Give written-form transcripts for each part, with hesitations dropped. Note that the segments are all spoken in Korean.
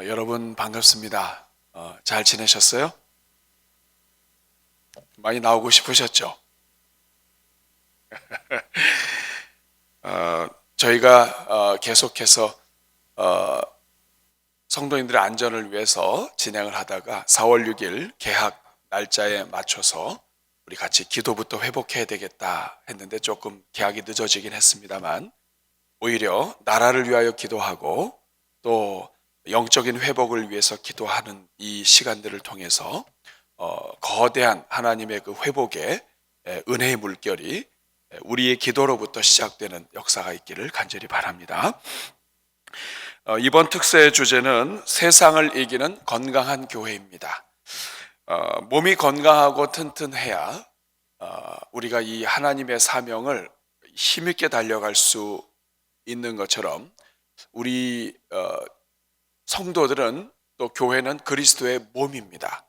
여러분 반갑습니다. 잘 지내셨어요? 많이 나오고 싶으셨죠? 저희가 계속해서 성도님들의 안전을 위해서 진행을 하다가 4월 6일 개학 날짜에 맞춰서 우리 같이 기도부터 회복해야 되겠다 했는데 조금 개학이 늦어지긴 했습니다만 오히려 나라를 위하여 기도하고 또 영적인 회복을 위해서 기도하는 이 시간들을 통해서 거대한 하나님의 그 회복의 은혜의 물결이 우리의 기도로부터 시작되는 역사가 있기를 간절히 바랍니다. 이번 특세의 주제는 세상을 이기는 건강한 교회입니다. 몸이 건강하고 튼튼해야 우리가 이 하나님의 사명을 힘있게 달려갈 수 있는 것처럼 우리 성도들은 또 교회는 그리스도의 몸입니다.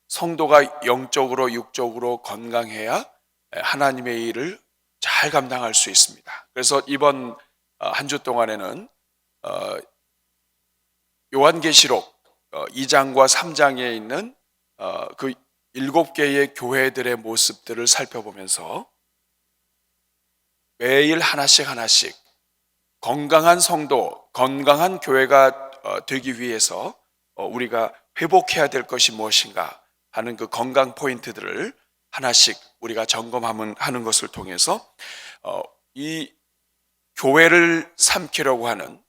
성도가 영적으로 육적으로 건강해야 하나님의 일을 잘 감당할 수 있습니다. 그래서 이번 한 주 동안에는 요한계시록 2장과 3장에 있는 그 7개의 교회들의 모습들을 살펴보면서 매일 하나씩 건강한 성도, 건강한 교회가 되기 위해서 우리가 회복해야 될 것이 무엇인가 하는 그 건강 포인트들을 하나씩 우리가 점검하는 것을 통해서 이 교회를 삼키려고 하는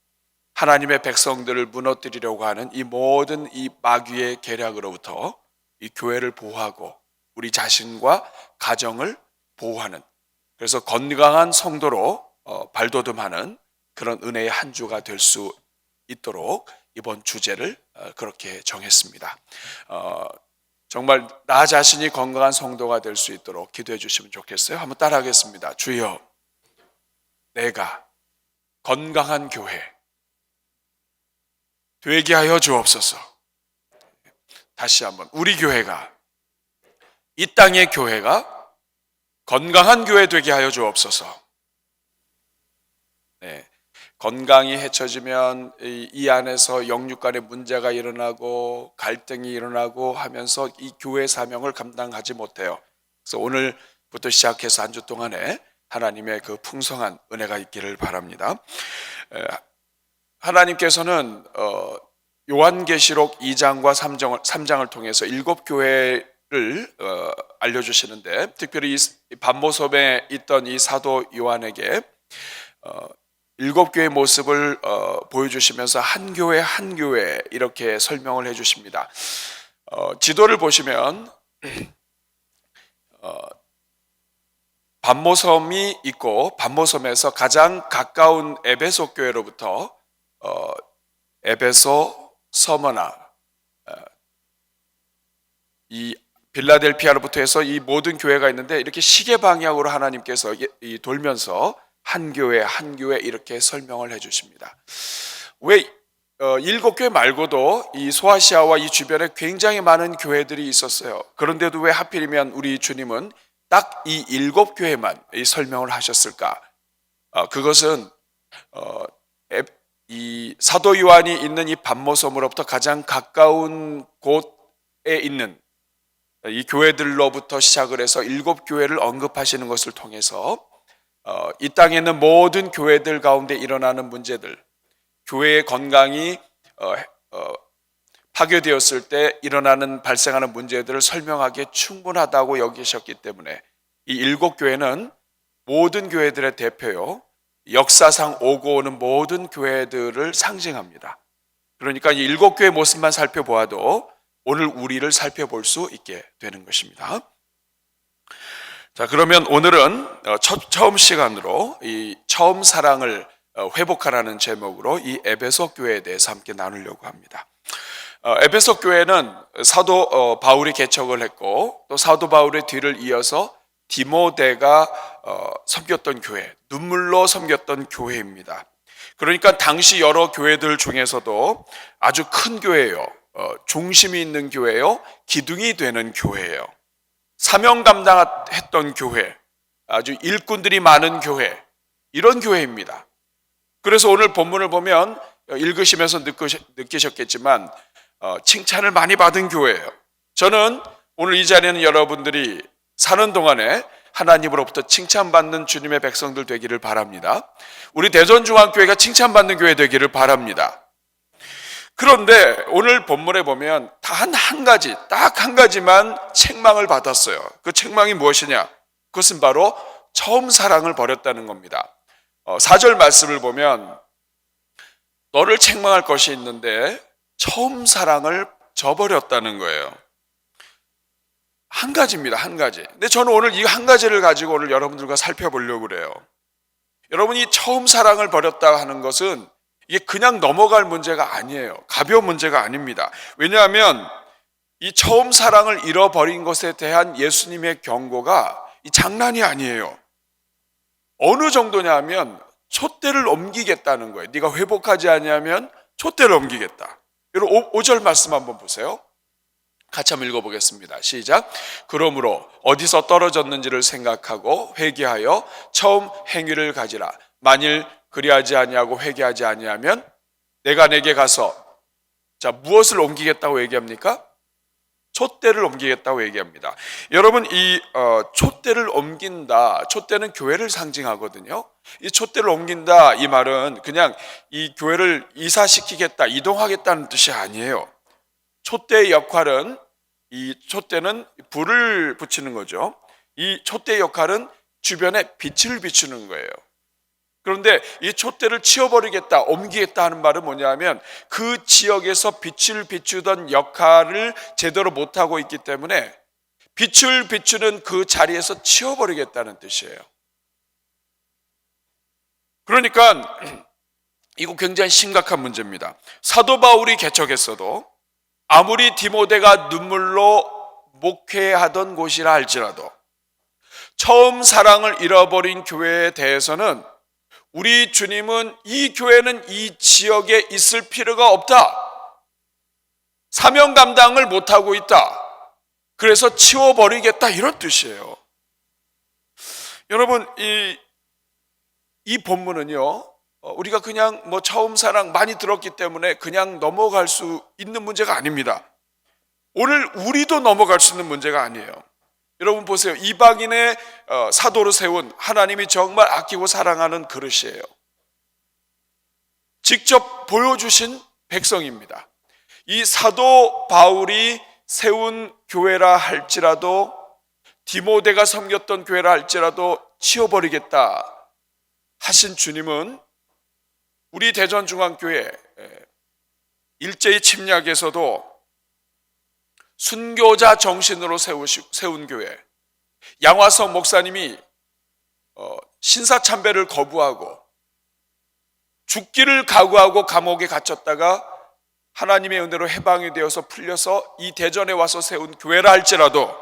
하나님의 백성들을 무너뜨리려고 하는 이 모든 이 마귀의 계략으로부터 이 교회를 보호하고 우리 자신과 가정을 보호하는, 그래서 건강한 성도로 발돋움하는 그런 은혜의 한 주가 될 수 있도록 이번 주제를 그렇게 정했습니다. 정말 나 자신이 건강한 성도가 될 수 있도록 기도해 주시면 좋겠어요. 한번 따라하겠습니다. 주여, 내가 건강한 교회 되게 하여 주옵소서. 다시 한번, 우리 교회가, 이 땅의 교회가 건강한 교회 되게 하여 주옵소서. 네. 건강이 해쳐지면 이 안에서 영육 간의 문제가 일어나고 갈등이 일어나고 하면서 이 교회 사명을 감당하지 못해요. 그래서 오늘부터 시작해서 한 주 동안에 하나님의 그 풍성한 은혜가 있기를 바랍니다. 하나님께서는 요한계시록 2장과 3장을 통해서 7교회를 알려주시는데, 특별히 이 반모섬에 있던 이 사도 요한에게 7교회의 모습을 보여주시면서 한 교회 한 교회 이렇게 설명을 해주십니다. 지도를 보시면 반모섬이 있고, 반모섬에서 가장 가까운 에베소 교회로부터 에베소, 서머나, 이 빌라델피아로부터 해서 이 모든 교회가 있는데, 이렇게 시계 방향으로 하나님께서 돌면서 한 교회 한 교회 이렇게 설명을 해주십니다. 왜 7교회 말고도 이 소아시아와 이 주변에 굉장히 많은 교회들이 있었어요. 그런데도 왜 하필이면 우리 주님은 딱 이 7교회만 이 설명을 하셨을까? 그것은 이 사도 요한이 있는 이 반모섬으로부터 가장 가까운 곳에 있는 이 교회들로부터 시작을 해서 7교회를 언급하시는 것을 통해서 이 땅에 있는 모든 교회들 가운데 일어나는 문제들, 교회의 건강이 파괴되었을 때 발생하는 문제들을 설명하기에 충분하다고 여기셨기 때문에 이 7교회는 모든 교회들의 대표요, 역사상 오고 오는 모든 교회들을 상징합니다. 그러니까 이 7교회의 모습만 살펴보아도 오늘 우리를 살펴볼 수 있게 되는 것입니다. 자, 그러면 오늘은 처음 시간으로 이 처음 사랑을 회복하라는 제목으로 이 에베소 교회에 대해서 함께 나누려고 합니다. 에베소 교회는 사도 바울이 개척을 했고, 또 사도 바울의 뒤를 이어서 디모데가 섬겼던 교회, 눈물로 섬겼던 교회입니다. 그러니까 당시 여러 교회들 중에서도 아주 큰 교회예요. 중심이 있는 교회요, 기둥이 되는 교회예요. 사명 감당했던 교회, 아주 일꾼들이 많은 교회, 이런 교회입니다. 그래서 오늘 본문을 보면 읽으시면서 느끼셨겠지만 칭찬을 많이 받은 교회예요. 저는 오늘 이 자리에는 여러분들이 사는 동안에 하나님으로부터 칭찬받는 주님의 백성들 되기를 바랍니다. 우리 대전중앙교회가 칭찬받는 교회 되기를 바랍니다. 그런데 오늘 본문에 보면 단 한 가지, 딱 한 가지만 책망을 받았어요. 그 책망이 무엇이냐? 그것은 바로 처음 사랑을 버렸다는 겁니다. 4절 말씀을 보면 너를 책망할 것이 있는데 처음 사랑을 저버렸다는 거예요. 한 가지입니다. 한 가지. 근데 저는 오늘 이 한 가지를 가지고 오늘 여러분들과 살펴보려고 그래요. 여러분이 처음 사랑을 버렸다 하는 것은 이게 그냥 넘어갈 문제가 아니에요. 가벼운 문제가 아닙니다. 왜냐하면 이 처음 사랑을 잃어버린 것에 대한 예수님의 경고가 이 장난이 아니에요. 어느 정도냐 하면 촛대를 옮기겠다는 거예요. 네가 회복하지 아니하면 촛대를 옮기겠다. 여러분 5절 말씀 한번 보세요. 같이 한번 읽어보겠습니다. 시작. 그러므로 어디서 떨어졌는지를 생각하고 회개하여 처음 행위를 가지라. 만일 그리하지 아니하고 회개하지 아니하면 내가 내게 가서 무엇을 옮기겠다고 얘기합니까? 촛대를 옮기겠다고 얘기합니다. 여러분 이 촛대를 옮긴다. 촛대는 교회를 상징하거든요. 이 촛대를 옮긴다 이 말은 그냥 이 교회를 이사시키겠다, 이동하겠다는 뜻이 아니에요. 촛대의 역할은 이 촛대는 불을 붙이는 거죠. 이 촛대의 역할은 주변에 빛을 비추는 거예요. 그런데 이 촛대를 치워버리겠다, 옮기겠다 하는 말은 뭐냐면 그 지역에서 빛을 비추던 역할을 제대로 못하고 있기 때문에 빛을 비추는 그 자리에서 치워버리겠다는 뜻이에요. 그러니까 이거 굉장히 심각한 문제입니다. 사도 바울이 개척했어도 아무리 디모데가 눈물로 목회하던 곳이라 할지라도 처음 사랑을 잃어버린 교회에 대해서는 우리 주님은 이 교회는 이 지역에 있을 필요가 없다. 사명 감당을 못하고 있다. 그래서 치워버리겠다 이런 뜻이에요. 여러분 이 본문은요 우리가 그냥 처음 사랑 많이 들었기 때문에 그냥 넘어갈 수 있는 문제가 아닙니다. 오늘 우리도 넘어갈 수 있는 문제가 아니에요. 여러분 보세요. 이방인의 사도로 세운 하나님이 정말 아끼고 사랑하는 그릇이에요. 직접 보여주신 백성입니다. 이 사도 바울이 세운 교회라 할지라도 디모데가 섬겼던 교회라 할지라도 치워버리겠다 하신 주님은 우리 대전중앙교회 일제히 침략에서도 순교자 정신으로 세운 교회, 양화성 목사님이 신사참배를 거부하고 죽기를 각오하고 감옥에 갇혔다가 하나님의 은혜로 해방이 되어서 풀려서 이 대전에 와서 세운 교회라 할지라도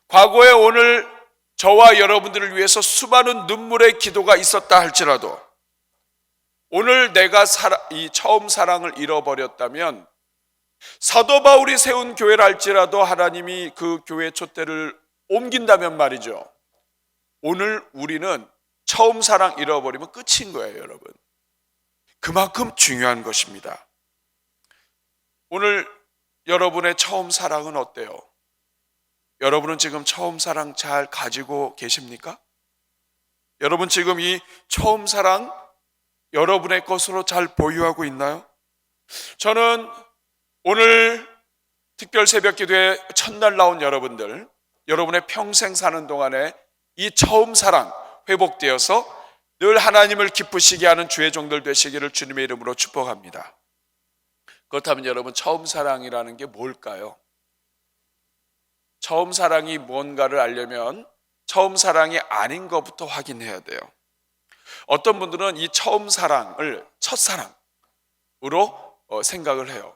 과거에 오늘 저와 여러분들을 위해서 수많은 눈물의 기도가 있었다 할지라도 오늘 내가 이 처음 사랑을 잃어버렸다면 사도 바울이 세운 교회라 할지라도 하나님이 그 교회 촛대를 옮긴다면 말이죠. 오늘 우리는 처음 사랑 잃어버리면 끝인 거예요, 여러분. 그만큼 중요한 것입니다. 오늘 여러분의 처음 사랑은 어때요? 여러분은 지금 처음 사랑 잘 가지고 계십니까? 여러분 지금 이 처음 사랑 여러분의 것으로 잘 보유하고 있나요? 저는 오늘 특별 새벽 기도에 첫날 나온 여러분들, 여러분의 평생 사는 동안에 이 처음 사랑 회복되어서 늘 하나님을 기쁘시게 하는 주의 종들 되시기를 주님의 이름으로 축복합니다. 그렇다면 여러분 처음 사랑이라는 게 뭘까요? 처음 사랑이 뭔가를 알려면 처음 사랑이 아닌 것부터 확인해야 돼요. 어떤 분들은 이 처음 사랑을 첫사랑으로 생각을 해요.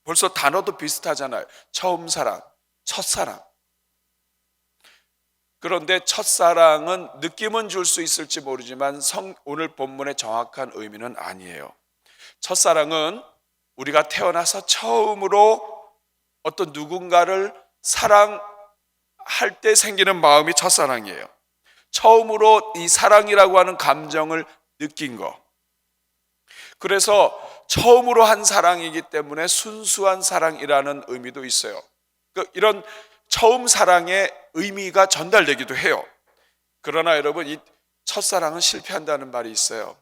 벌써 단어도 비슷하잖아요. 처음 사랑, 첫사랑. 그런데 첫사랑은 느낌은 줄 수 있을지 모르지만 오늘 본문의 정확한 의미는 아니에요. 첫사랑은 우리가 태어나서 처음으로 어떤 누군가를 사랑할 때 생기는 마음이 첫사랑이에요. 처음으로 이 사랑이라고 하는 감정을 느낀 거. 그래서 처음으로 한 사랑이기 때문에 순수한 사랑이라는 의미도 있어요. 이런 처음 사랑의 의미가 전달되기도 해요. 그러나 여러분, 이 첫사랑은 실패한다는 말이 있어요.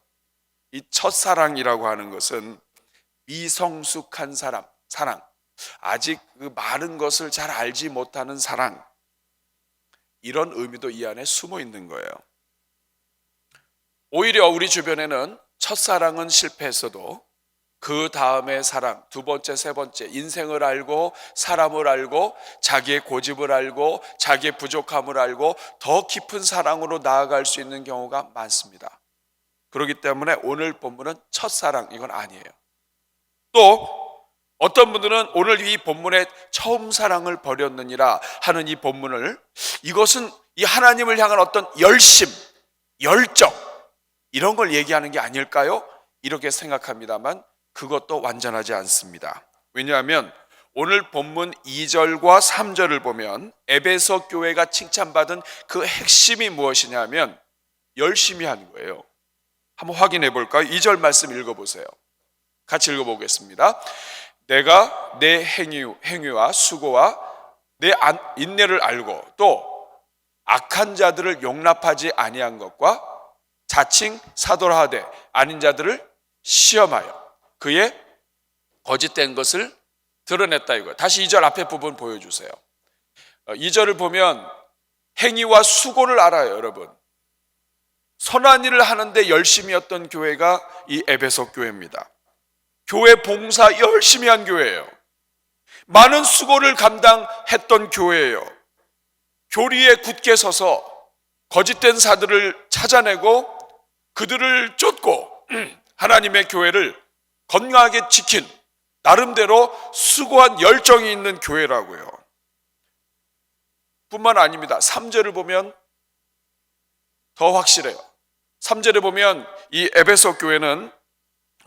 이 첫사랑이라고 하는 것은 미성숙한 사랑, 아직 그 많은 것을 잘 알지 못하는 사랑, 이런 의미도 이 안에 숨어 있는 거예요. 오히려 우리 주변에는 첫사랑은 실패했어도 그 다음에 사랑, 두 번째, 세 번째, 인생을 알고 사람을 알고 자기의 고집을 알고 자기의 부족함을 알고 더 깊은 사랑으로 나아갈 수 있는 경우가 많습니다. 그렇기 때문에 오늘 본문은 첫사랑, 이건 아니에요. 또 어떤 분들은 오늘 이 본문에 처음 사랑을 버렸느니라 하는 이 본문을, 이것은 이 하나님을 향한 어떤 열심, 열정, 이런 걸 얘기하는 게 아닐까요? 이렇게 생각합니다만 그것도 완전하지 않습니다. 왜냐하면 오늘 본문 2절과 3절을 보면 에베소 교회가 칭찬받은 그 핵심이 무엇이냐면 열심히 하는 거예요. 한번 확인해 볼까요? 2절 말씀 읽어보세요. 같이 읽어보겠습니다. 내가 내 행위와 수고와 내 인내를 알고 또 악한 자들을 용납하지 아니한 것과 자칭 사도라 하되 아닌 자들을 시험하여 그의 거짓된 것을 드러냈다, 이거예요. 다시 2절 앞에 부분 보여주세요. 2절을 보면 행위와 수고를 알아요. 여러분, 선한 일을 하는데 열심히 했던 교회가 이 에베소 교회입니다. 교회 봉사 열심히 한 교회예요. 많은 수고를 감당했던 교회예요. 교리에 굳게 서서 거짓된 사들을 찾아내고 그들을 쫓고 하나님의 교회를 건강하게 지킨 나름대로 수고한 열정이 있는 교회라고요. 뿐만 아닙니다. 3절을 보면 더 확실해요. 3절에 보면 이 에베소 교회는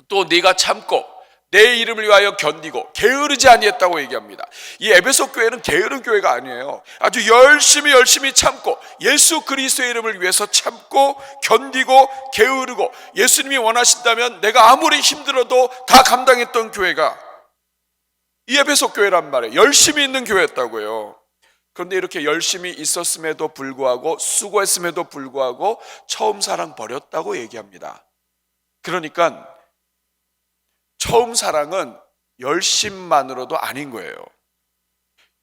또 네가 참고 내 이름을 위하여 견디고 게으르지 아니했다고 얘기합니다. 이 에베소 교회는 게으른 교회가 아니에요. 아주 열심히 참고 예수 그리스도의 이름을 위해서 참고 견디고 게으르고 예수님이 원하신다면 내가 아무리 힘들어도 다 감당했던 교회가 이 에베소 교회란 말이에요. 열심히 있는 교회였다고요. 그런데 이렇게 열심히 있었음에도 불구하고 수고했음에도 불구하고 처음 사랑 버렸다고 얘기합니다. 그러니까 처음 사랑은 열심만으로도 아닌 거예요.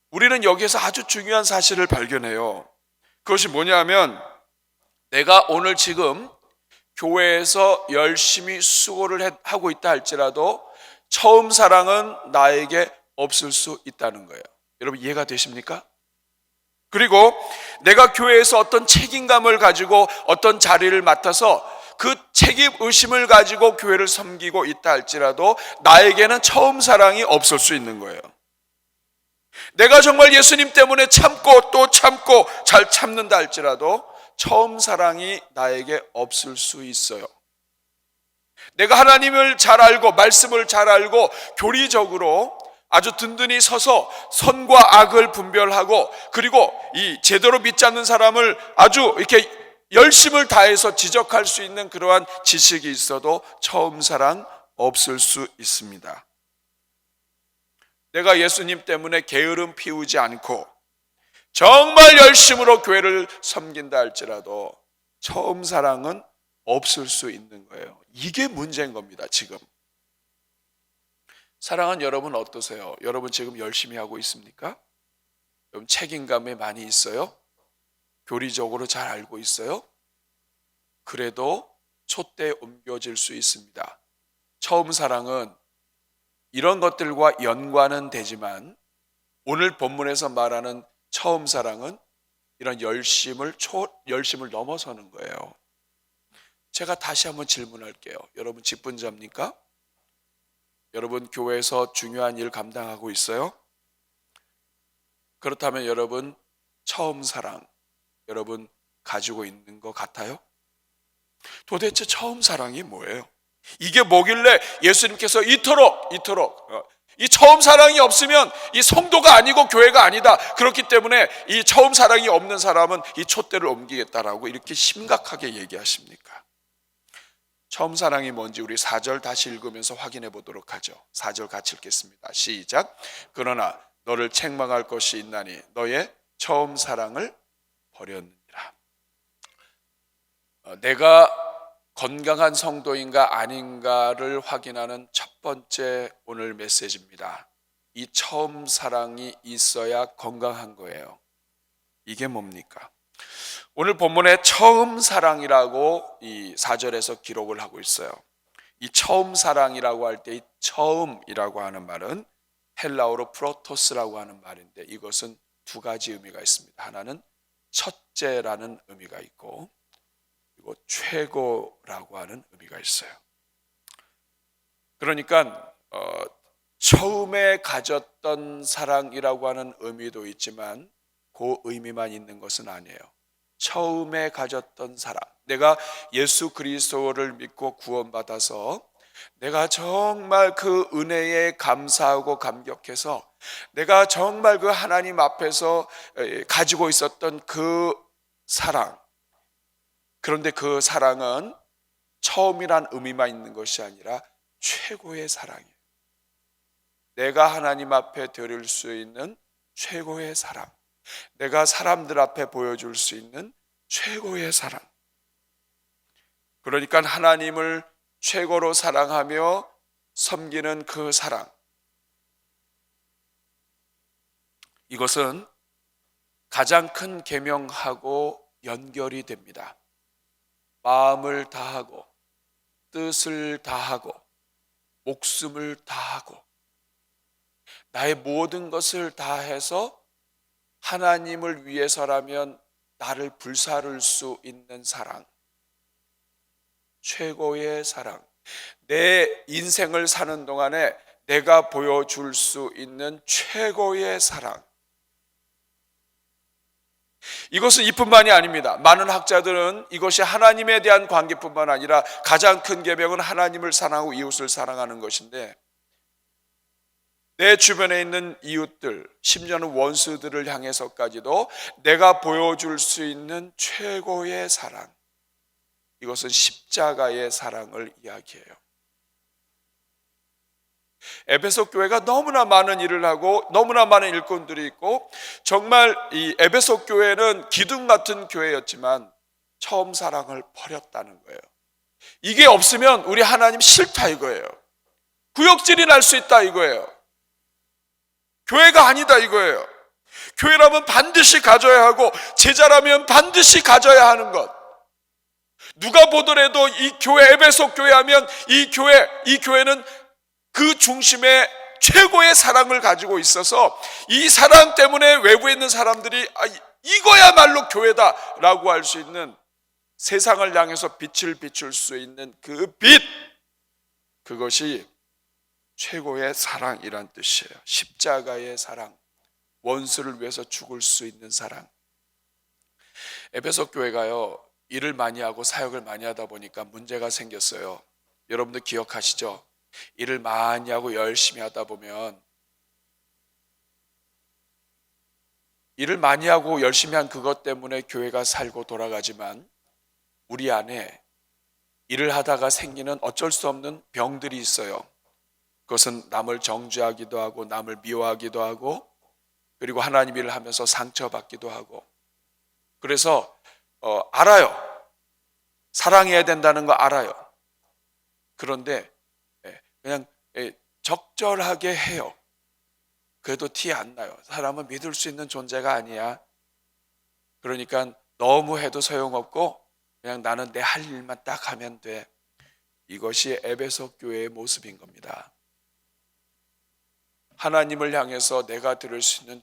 우리는 여기에서 아주 중요한 사실을 발견해요. 그것이 뭐냐면 내가 오늘 지금 교회에서 열심히 수고를 하고 있다 할지라도 처음 사랑은 나에게 없을 수 있다는 거예요. 여러분 이해가 되십니까? 그리고 내가 교회에서 어떤 책임감을 가지고 어떤 자리를 맡아서 그 책임 의심을 가지고 교회를 섬기고 있다 할지라도 나에게는 처음 사랑이 없을 수 있는 거예요. 내가 정말 예수님 때문에 참고 또 참고 잘 참는다 할지라도 처음 사랑이 나에게 없을 수 있어요. 내가 하나님을 잘 알고 말씀을 잘 알고 교리적으로 아주 든든히 서서 선과 악을 분별하고 그리고 이 제대로 믿지 않는 사람을 아주 이렇게 열심을 다해서 지적할 수 있는 그러한 지식이 있어도 처음 사랑 없을 수 있습니다. 내가 예수님 때문에 게으름 피우지 않고 정말 열심으로 교회를 섬긴다 할지라도 처음 사랑은 없을 수 있는 거예요. 이게 문제인 겁니다. 지금 사랑하는 여러분 어떠세요? 여러분 지금 열심히 하고 있습니까? 여러분 책임감이 많이 있어요? 교리적으로 잘 알고 있어요? 그래도 촛대에 옮겨질 수 있습니다. 처음 사랑은 이런 것들과 연관은 되지만 오늘 본문에서 말하는 처음 사랑은 이런 열심을 넘어서는 거예요. 제가 다시 한번 질문할게요. 여러분 직분자입니까? 여러분 교회에서 중요한 일 감당하고 있어요? 그렇다면 여러분 처음 사랑 여러분 가지고 있는 것 같아요? 도대체 처음 사랑이 뭐예요? 이게 뭐길래 예수님께서 이토록 이 처음 사랑이 없으면 이 성도가 아니고 교회가 아니다. 그렇기 때문에 이 처음 사랑이 없는 사람은 이 촛대를 옮기겠다라고 이렇게 심각하게 얘기하십니까? 처음 사랑이 뭔지 우리 4절 다시 읽으면서 확인해 보도록 하죠. 4절 같이 읽겠습니다. 시작. 그러나 너를 책망할 것이 있나니 너의 처음 사랑을 버렸느니라. 내가 건강한 성도인가 아닌가를 확인하는 첫 번째 오늘 메시지입니다. 이 처음 사랑이 있어야 건강한 거예요. 이게 뭡니까? 오늘 본문에 처음 사랑이라고 이 4절에서 기록을 하고 있어요. 이 처음 사랑이라고 할 때 이 처음이라고 하는 말은 헬라어로 프로토스라고 하는 말인데 이것은 두 가지 의미가 있습니다. 하나는 첫째라는 의미가 있고 그리고 최고라고 하는 의미가 있어요. 그러니까 처음에 가졌던 사랑이라고 하는 의미도 있지만 그 의미만 있는 것은 아니에요. 처음에 가졌던 사랑, 내가 예수 그리스도를 믿고 구원받아서 내가 정말 그 은혜에 감사하고 감격해서 내가 정말 그 하나님 앞에서 가지고 있었던 그 사랑, 그런데 그 사랑은 처음이란 의미만 있는 것이 아니라 최고의 사랑이에요. 내가 하나님 앞에 드릴 수 있는 최고의 사랑, 내가 사람들 앞에 보여줄 수 있는 최고의 사랑. 그러니까 하나님을 최고로 사랑하며 섬기는 그 사랑, 이것은 가장 큰 계명하고 연결이 됩니다. 마음을 다하고 뜻을 다하고 목숨을 다하고 나의 모든 것을 다해서 하나님을 위해서라면 나를 불사를 수 있는 사랑, 최고의 사랑, 내 인생을 사는 동안에 내가 보여줄 수 있는 최고의 사랑. 이것은 이뿐만이 아닙니다. 많은 학자들은 이것이 하나님에 대한 관계뿐만 아니라 가장 큰 계명은 하나님을 사랑하고 이웃을 사랑하는 것인데, 내 주변에 있는 이웃들, 심지어는 원수들을 향해서까지도 내가 보여줄 수 있는 최고의 사랑, 이것은 십자가의 사랑을 이야기해요. 에베소 교회가 너무나 많은 일을 하고 너무나 많은 일꾼들이 있고 정말 이 에베소 교회는 기둥 같은 교회였지만 처음 사랑을 버렸다는 거예요. 이게 없으면 우리 하나님 싫다 이거예요. 구역질이 날 수 있다 이거예요. 교회가 아니다 이거예요. 교회라면 반드시 가져야 하고 제자라면 반드시 가져야 하는 것. 누가 보더라도 이 교회 에베소 교회 하면 이 교회는 그 중심에 최고의 사랑을 가지고 있어서 이 사랑 때문에 외부에 있는 사람들이 이거야말로 교회다라고 할 수 있는, 세상을 향해서 빛을 비출 수 있는 그 빛, 그것이 최고의 사랑이란 뜻이에요. 십자가의 사랑, 원수를 위해서 죽을 수 있는 사랑. 에베소 교회가요, 일을 많이 하고 사역을 많이 하다 보니까 문제가 생겼어요. 여러분들 기억하시죠? 일을 많이 하고 열심히 하다 보면, 일을 많이 하고 열심히 한 그것 때문에 교회가 살고 돌아가지만 우리 안에 일을 하다가 생기는 어쩔 수 없는 병들이 있어요. 그것은 남을 정죄하기도 하고 남을 미워하기도 하고 그리고 하나님 일을 하면서 상처받기도 하고. 그래서 알아요. 사랑해야 된다는 거 알아요. 그런데 그냥 적절하게 해요. 그래도 티 안 나요. 사람은 믿을 수 있는 존재가 아니야. 그러니까 너무 해도 소용없고 그냥 나는 내 할 일만 딱 하면 돼. 이것이 에베소 교회의 모습인 겁니다. 하나님을 향해서 내가 들을 수 있는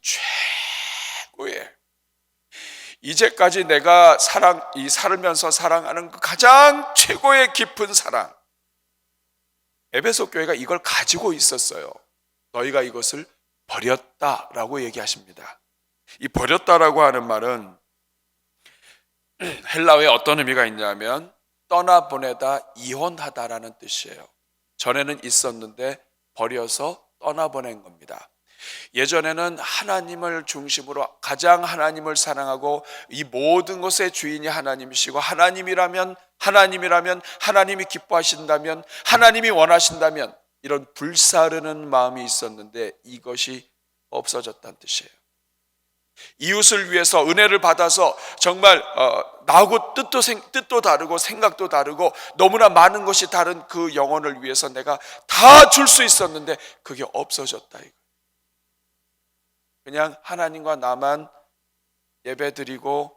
최고의, 이제까지 내가 살면서 사랑하는 그 가장 최고의 깊은 사랑, 에베소 교회가 이걸 가지고 있었어요. 너희가 이것을 버렸다라고 얘기하십니다. 이 버렸다라고 하는 말은 헬라어에 어떤 의미가 있냐면 떠나보내다, 이혼하다라는 뜻이에요. 전에는 있었는데 버려서 떠나보낸 겁니다. 예전에는 하나님을 중심으로 가장 하나님을 사랑하고 이 모든 것의 주인이 하나님이시고 하나님이라면 하나님이라면, 하나님이 기뻐하신다면, 하나님이 원하신다면, 이런 불사르는 마음이 있었는데 이것이 없어졌다는 뜻이에요. 이웃을 위해서 은혜를 받아서 정말 나하고 뜻도 다르고 생각도 다르고 너무나 많은 것이 다른 그 영혼을 위해서 내가 다 줄 수 있었는데 그게 없어졌다 이거. 그냥 하나님과 나만 예배드리고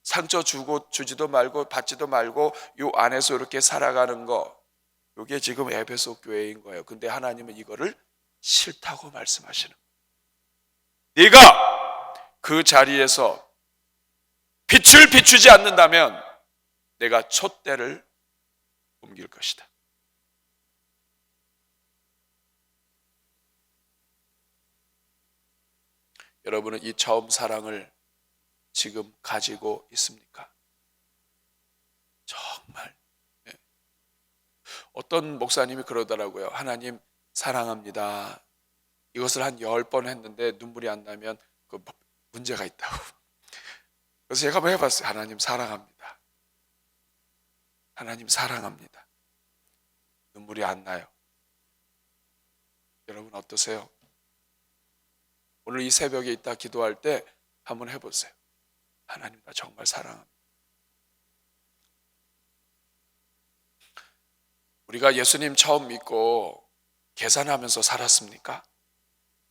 상처 주지도 말고 받지도 말고 요 안에서 이렇게 살아가는 거, 이게 지금 에베소 교회인 거예요. 근데 하나님은 이거를 싫다고 말씀하시는 거예요. 네가 그 자리에서 빛을 비추지 않는다면 내가 촛대를 옮길 것이다. 여러분은 이 처음 사랑을 지금 가지고 있습니까? 정말 어떤 목사님이 그러더라고요. 하나님 사랑합니다. 이것을 한 10번 했는데 눈물이 안 나면 그 문제가 있다고. 그래서 제가 한번 해봤어요. 하나님 사랑합니다. 하나님 사랑합니다. 눈물이 안 나요. 여러분 어떠세요? 오늘 이 새벽에 있다 기도할 때 한번 해보세요. 하나님 나 정말 사랑합니다. 우리가 예수님 처음 믿고 계산하면서 살았습니까?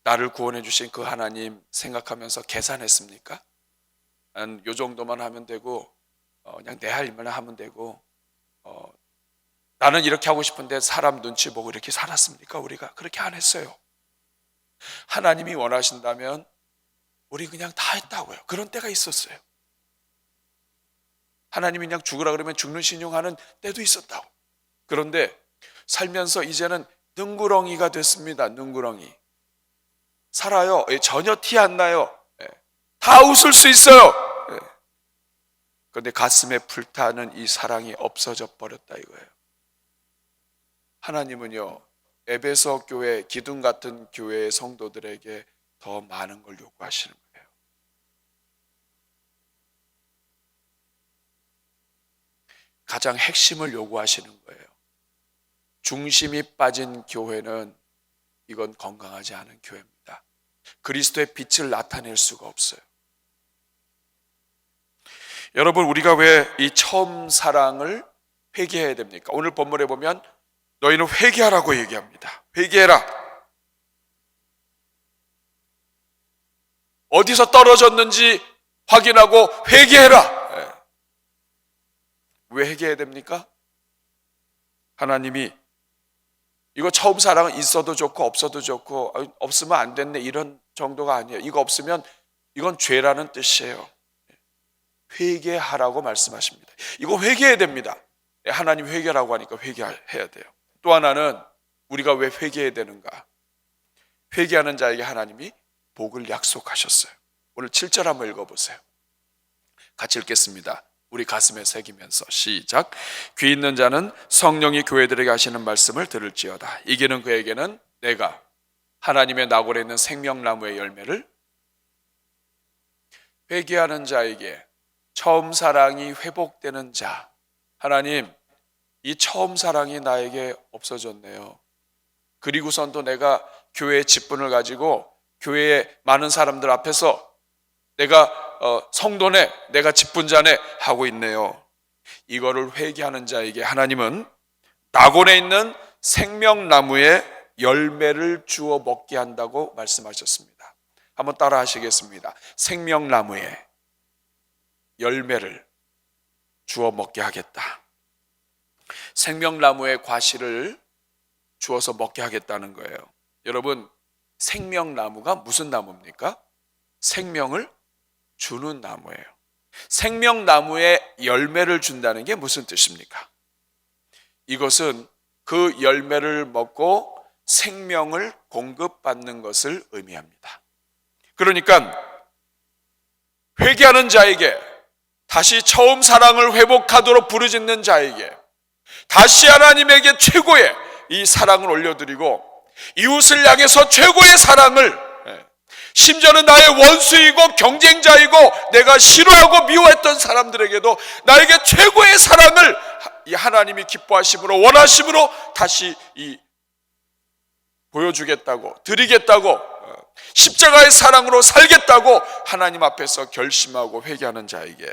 나를 구원해 주신 그 하나님 생각하면서 계산했습니까? 난 요 정도만 하면 되고 그냥 내 할 일만 하면 되고 나는 이렇게 하고 싶은데 사람 눈치 보고 이렇게 살았습니까? 우리가 그렇게 안 했어요. 하나님이 원하신다면 우리 그냥 다 했다고요. 그런 때가 있었어요. 하나님이 그냥 죽으라 그러면 죽는 신용하는 때도 있었다고. 그런데 살면서 이제는 능구렁이가 됐습니다. 능구렁이. 살아요. 전혀 티 안 나요. 다 웃을 수 있어요. 그런데 가슴에 불타는 이 사랑이 없어져 버렸다 이거예요. 하나님은요, 에베소 교회, 기둥 같은 교회의 성도들에게 더 많은 걸 요구하시는 거예요. 가장 핵심을 요구하시는 거예요. 중심이 빠진 교회는 이건 건강하지 않은 교회입니다. 그리스도의 빛을 나타낼 수가 없어요. 여러분, 우리가 왜 이 처음 사랑을 회개해야 됩니까? 오늘 본문에 보면 너희는 회개하라고 얘기합니다. 회개해라. 어디서 떨어졌는지 확인하고 회개해라. 왜 회개해야 됩니까? 하나님이 이거 처음 사랑은 있어도 좋고 없어도 좋고 없으면 안 됐네 이런 정도가 아니에요. 이거 없으면 이건 죄라는 뜻이에요. 회개하라고 말씀하십니다. 이거 회개해야 됩니다. 하나님 회개라고 하니까 회개해야 돼요. 또 하나는 우리가 왜 회개해야 되는가? 회개하는 자에게 하나님이 복을 약속하셨어요. 오늘 7절 한번 읽어보세요. 같이 읽겠습니다. 우리 가슴에 새기면서 시작. 귀 있는 자는 성령이 교회들에게 하시는 말씀을 들을지어다. 이기는 그에게는 내가 하나님의 나골에 있는 생명나무의 열매를. 회개하는 자에게 처음 사랑이 회복되는 자, 하나님 이 처음 사랑이 나에게 없어졌네요. 그리고선 또 내가 교회의 직분을 가지고 교회의 많은 사람들 앞에서 내가 성도네, 내가 직분자네 하고 있네요. 이거를 회개하는 자에게 하나님은 낙원에 있는 생명나무의 열매를 주어 먹게 한다고 말씀하셨습니다. 한번 따라 하시겠습니다. 생명나무의 열매를 주어 먹게 하겠다. 생명나무의 과실을 주어서 먹게 하겠다는 거예요. 여러분, 생명나무가 무슨 나무입니까? 생명을 주는 나무예요. 생명나무에 열매를 준다는 게 무슨 뜻입니까? 이것은 그 열매를 먹고 생명을 공급받는 것을 의미합니다. 그러니까 회개하는 자에게, 다시 처음 사랑을 회복하도록 부르짖는 자에게 다시 하나님에게 최고의 이 사랑을 올려드리고 이웃을 향해서 최고의 사랑을, 심지어는 나의 원수이고 경쟁자이고 내가 싫어하고 미워했던 사람들에게도 나에게 최고의 사랑을 이 하나님이 기뻐하심으로 원하심으로 다시 보여주겠다고, 드리겠다고, 십자가의 사랑으로 살겠다고 하나님 앞에서 결심하고 회개하는 자에게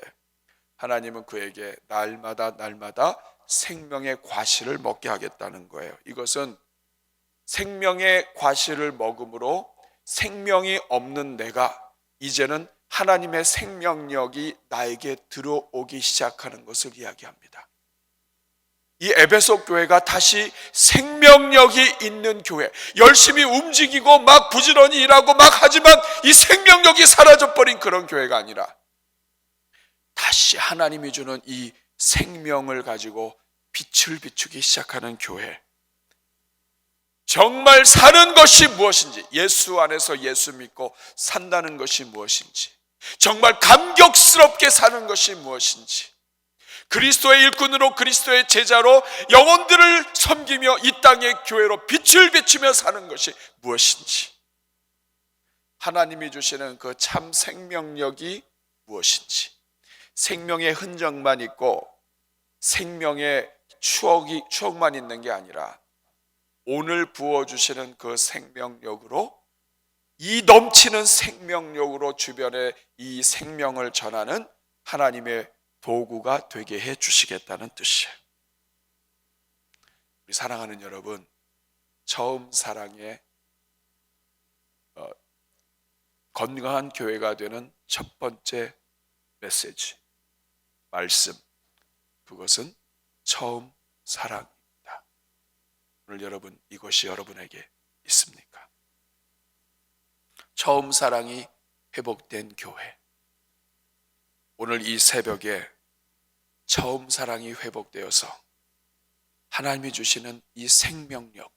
하나님은 그에게 날마다 생명의 과실을 먹게 하겠다는 거예요. 이것은 생명의 과실을 먹음으로 생명이 없는 내가 이제는 하나님의 생명력이 나에게 들어오기 시작하는 것을 이야기합니다. 이 에베소 교회가 다시 생명력이 있는 교회, 열심히 움직이고 막 부지런히 일하고 막 하지만 이 생명력이 사라져버린 그런 교회가 아니라 다시 하나님이 주는 이 생명을 가지고 빛을 비추기 시작하는 교회, 정말 사는 것이 무엇인지, 예수 안에서 예수 믿고 산다는 것이 무엇인지, 정말 감격스럽게 사는 것이 무엇인지, 그리스도의 일꾼으로 그리스도의 제자로 영혼들을 섬기며 이 땅의 교회로 빛을 비추며 사는 것이 무엇인지, 하나님이 주시는 그 참 생명력이 무엇인지, 생명의 흔적만 있고 생명의 추억만 있는 게 아니라 오늘 부어주시는 그 생명력으로, 이 넘치는 생명력으로 주변에 이 생명을 전하는 하나님의 도구가 되게 해 주시겠다는 뜻이에요. 우리 사랑하는 여러분, 처음 사랑의 건강한 교회가 되는 첫 번째 메시지, 말씀, 그것은 처음 사랑입니다. 오늘 여러분, 이것이 여러분에게 있습니까? 처음 사랑이 회복된 교회, 오늘 이 새벽에 처음 사랑이 회복되어서 하나님이 주시는 이 생명력,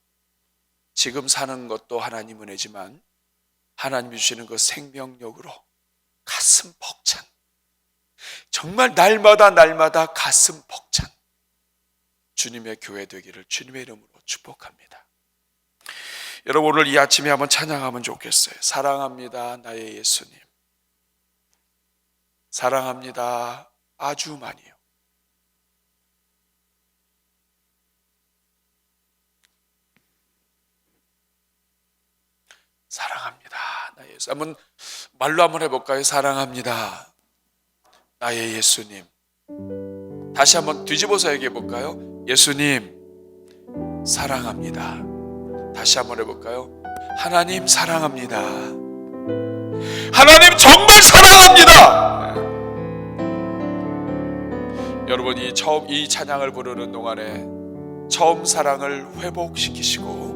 지금 사는 것도 하나님 은혜지만 하나님이 주시는 그 생명력으로 가슴 벅찬, 정말 날마다 가슴 벅찬 주님의 교회 되기를 주님의 이름으로 축복합니다. 여러분, 오늘 이 아침에 한번 찬양하면 좋겠어요. 사랑합니다 나의 예수님, 사랑합니다 아주 많이요. 사랑합니다 나의 예수. 한번 말로 한번 해볼까요? 사랑합니다 나의 예수님. 다시 한번 뒤집어서 얘기해 볼까요? 예수님 사랑합니다. 다시 한번 해볼까요? 하나님 사랑합니다. 하나님 정말 사랑합니다. 여러분이 처음 이 찬양을 부르는 동안에 처음 사랑을 회복시키시고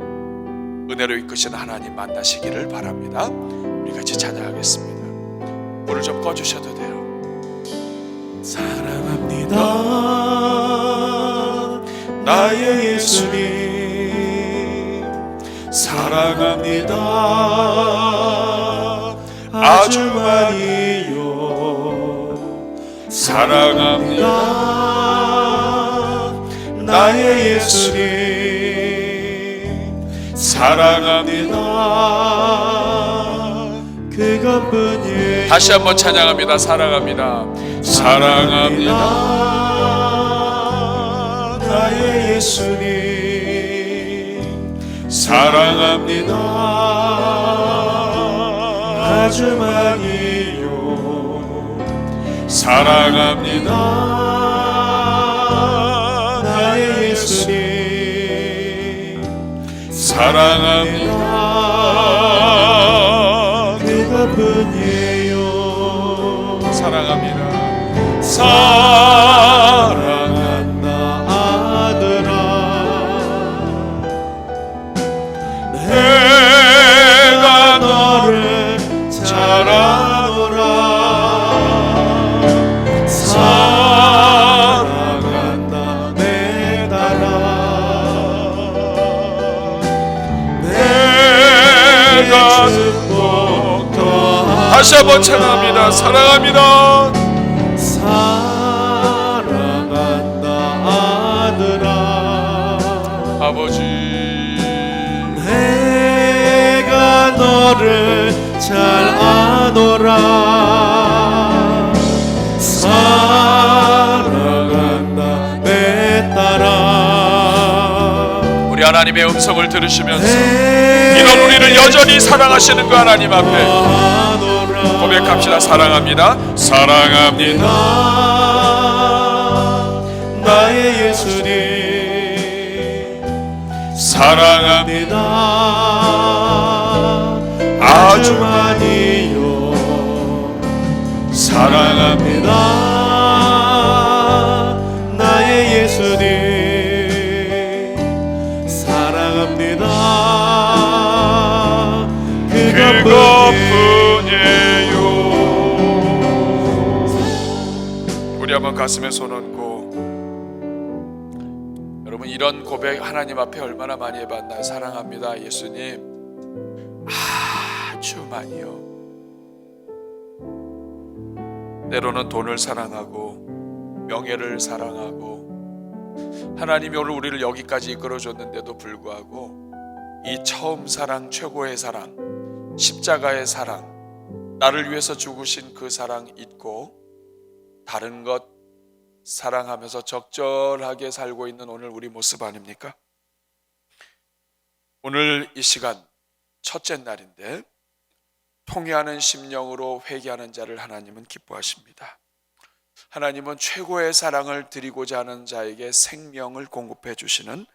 은혜로 이끄시는 하나님 만나시기를 바랍니다. 우리 같이 찬양하겠습니다. 불을 좀 꺼주셔도 돼요. 사랑합니다 나의 예수님, 사랑합니다 아주 많이요. 사랑합니다 나의 예수님, 사랑합니다 그것뿐이에요. 다시 한번 찬양합니다. 사랑합니다. 사랑합니다 나의 예수님, 사랑합니다 아주 많이요. 사랑합니다 나의 예수님, 사랑합니다 그것뿐이에요. 사랑합니다. 사랑한다 아들아, 내가 너를 잘 아노라. 사랑한다 내 딸아, 내가 축복 더하노라. 다시 한번 찬양합니다. 사랑합니다. 사랑한다 아들아, 아버지 내가 너를 잘 아노라. 사랑한다 내 딸아. 우리 하나님의 음성을 들으시면서 이런 우리를 여전히 사랑하시는 그 하나님 앞에 고백합시다. 사랑합니다. 사랑합니다. 나의 예수님 사랑합니다. 아주 많이요. 사랑합니다. 나의 예수님 사랑합니다. 그것뿐이에요. 우리 한번 가슴에 손 얹고, 여러분 이런 고백 하나님 앞에 얼마나 많이 해봤나요? 사랑합니다 예수님 아주 많이요. 때로는 돈을 사랑하고 명예를 사랑하고, 하나님이 오늘 우리를 여기까지 이끌어줬는데도 불구하고 이 처음 사랑, 최고의 사랑, 십자가의 사랑, 나를 위해서 죽으신 그 사랑 잊고 다른 것 사랑하면서 적절하게 살고 있는 오늘 우리 모습 아닙니까? 오늘 이 시간 첫째 날인데 통회하는 심령으로 회개하는 자를 하나님은 기뻐하십니다. 하나님은 최고의 사랑을 드리고자 하는 자에게 생명을 공급해 주시는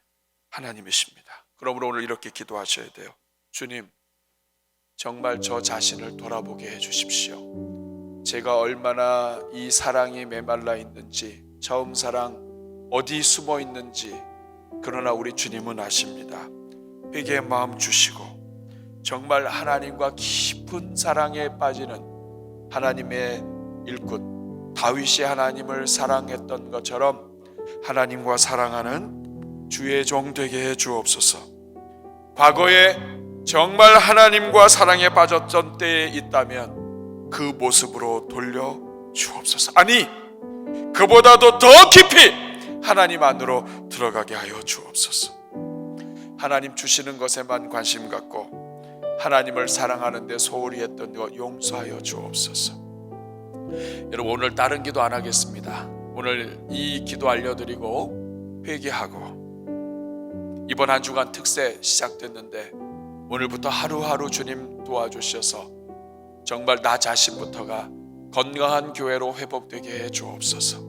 하나님이십니다. 그러므로 오늘 이렇게 기도하셔야 돼요. 주님, 정말 저 자신을 돌아보게 해 주십시오. 제가 얼마나 이 사랑이 메말라 있는지, 처음 사랑 어디 숨어 있는지, 그러나 우리 주님은 아십니다. 회개의 마음 주시고 정말 하나님과 깊은 사랑에 빠지는 하나님의 일꾼 다윗이 하나님을 사랑했던 것처럼 하나님과 사랑하는 주의 종 되게 해 주옵소서. 과거에 정말 하나님과 사랑에 빠졌던 때에 있다면 그 모습으로 돌려 주옵소서. 아니, 그보다도 더 깊이 하나님 안으로 들어가게 하여 주옵소서. 하나님 주시는 것에만 관심 갖고 하나님을 사랑하는 데 소홀히 했던 것 용서하여 주옵소서. 여러분 오늘 다른 기도 안 하겠습니다. 오늘 이 기도 알려드리고 회개하고, 이번 한 주간 특세 시작됐는데 오늘부터 하루하루 주님 도와주셔서 정말 나 자신부터가 건강한 교회로 회복되게 해 주옵소서.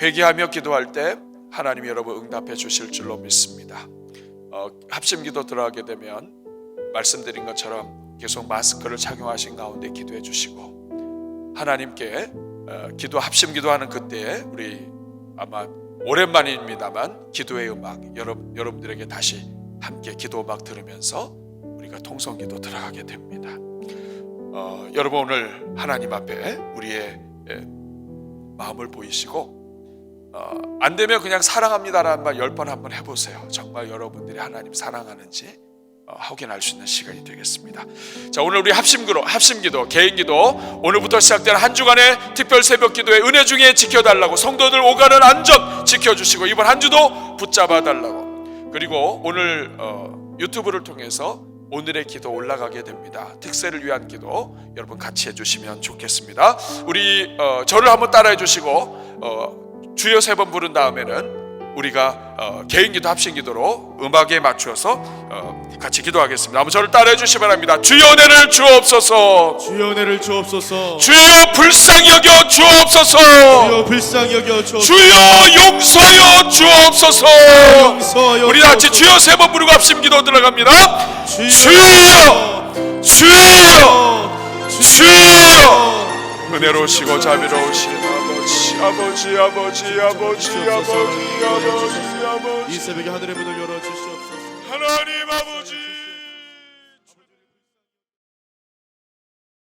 회개하며 기도할 때 하나님 여러분 응답해 주실 줄로 믿습니다. 합심기도 들어가게 되면 말씀드린 것처럼 계속 마스크를 착용하신 가운데 기도해 주시고, 하나님께 합심기도 하는 그때에 우리 아마 오랜만입니다만 기도의 음악 여러분들에게 다시 함께 기도 음악 들으면서 우리가 통성기도 들어가게 됩니다. 여러분 오늘 하나님 앞에 우리의 마음을 보이시고, 안 되면 그냥 사랑합니다라는 말 10번 한번 해보세요. 정말 여러분들이 하나님 사랑하는지 확인할 수 있는 시간이 되겠습니다. 자, 오늘 우리 합심기도, 개인기도, 오늘부터 시작된 한 주간의 특별 새벽기도의 은혜 중에 지켜달라고, 성도들 오가는 안전 지켜주시고 이번 한 주도 붙잡아달라고, 그리고 오늘 유튜브를 통해서 오늘의 기도 올라가게 됩니다. 특세를 위한 기도 여러분 같이 해주시면 좋겠습니다. 우리 저를 한번 따라해 주시고 주여 3번 부른 다음에는 우리가 개인기도 합심기도로 음악에 맞추어서 같이 기도하겠습니다. 한번 저를 따라해 주시기 바랍니다. 주여 은혜를 주옵소서. 주여 은혜를 주옵소서. 주여 불쌍히 여겨 주옵소서. 주여 불쌍히 여겨 주옵소서. 주여 용서여 주옵소서. 용서여 우리 같이 주여 3번 부르고 합심기도 들어갑니다. 주여 주여 주여. 은혜로우시고 자비로우신 아버지 이 새벽에 하늘의 문을 열어 주시옵소서. 하나님 아버지.